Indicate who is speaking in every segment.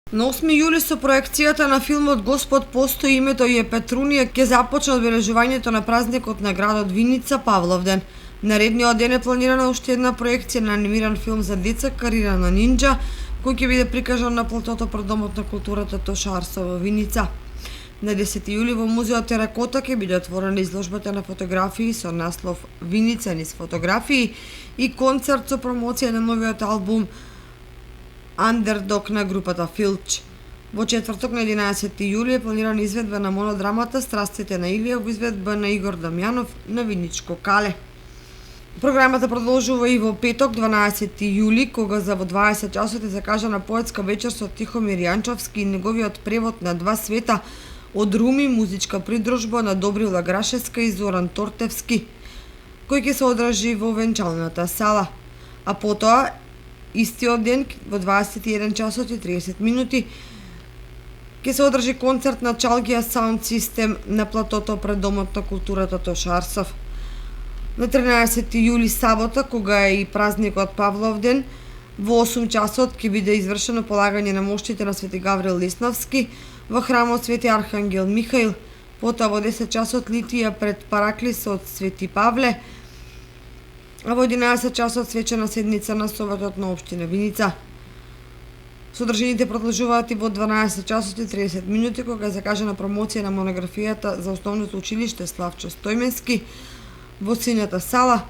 Speaker 1: На 8 јули со проекцијата на филмот Господ постои, името е Петрунија ќе започне одбележувањето на празникот на градот Виница Павловден. Наредниот ден е планирана уште една проекција на анимиран филм за деца Карира на нинџа, кој ќе биде прикажан на платото пред Домот на културата Тошарсо во Виница. На 10 јули во музеот Теракота ќе биде отворена изложбата на фотографии со наслов Виница низ фотографии и концерт со промоција на новиот албум Андердог на групата Филч. Во четврток на 11 јули е планирана изведба на монодрамата Страстите на Илија во изведба на Игор Дамјанов на Виничко Кале. Програмата продолжува и во петок 12 јули, кога за во 20 часот е закажана поетска вечер со Тихомир Јанчовски и неговиот превод на Два света од Руми, музичка придружба на Добрила Грашевска и Зоран Тортевски, кој ќе се одржи во венчалната сала. А потоа истиот ден во 21 часот и 30 минути ќе се одржи концерт на Чалгија Саунд Систем на платото пред Домот на културата Тошарсов. На 13 јули сабота, кога е и празникот Павловден, во 8 часот ќе биде извршено полагање на моштите на Свети Гаврил Лесновски во храмот Свети Архангел Михаил, потоа во 10 часот литија пред параклисот Свети Павле, а во 11 часот свечена седница на Советот на општина Виница. Содржините продолжуваат и во 12 часот и 30 минути, кога е закажана промоција на монографијата за основното училиште Славчо Стојменски во синјата сала,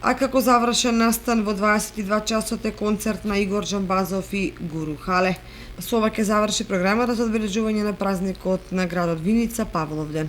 Speaker 1: а како завршен настан во 22 часот е концерт на Игор Джамбазов и Гуру Хале. Со ова ќе заврши програмата за одбележување на празникот на градот Виница Павловден.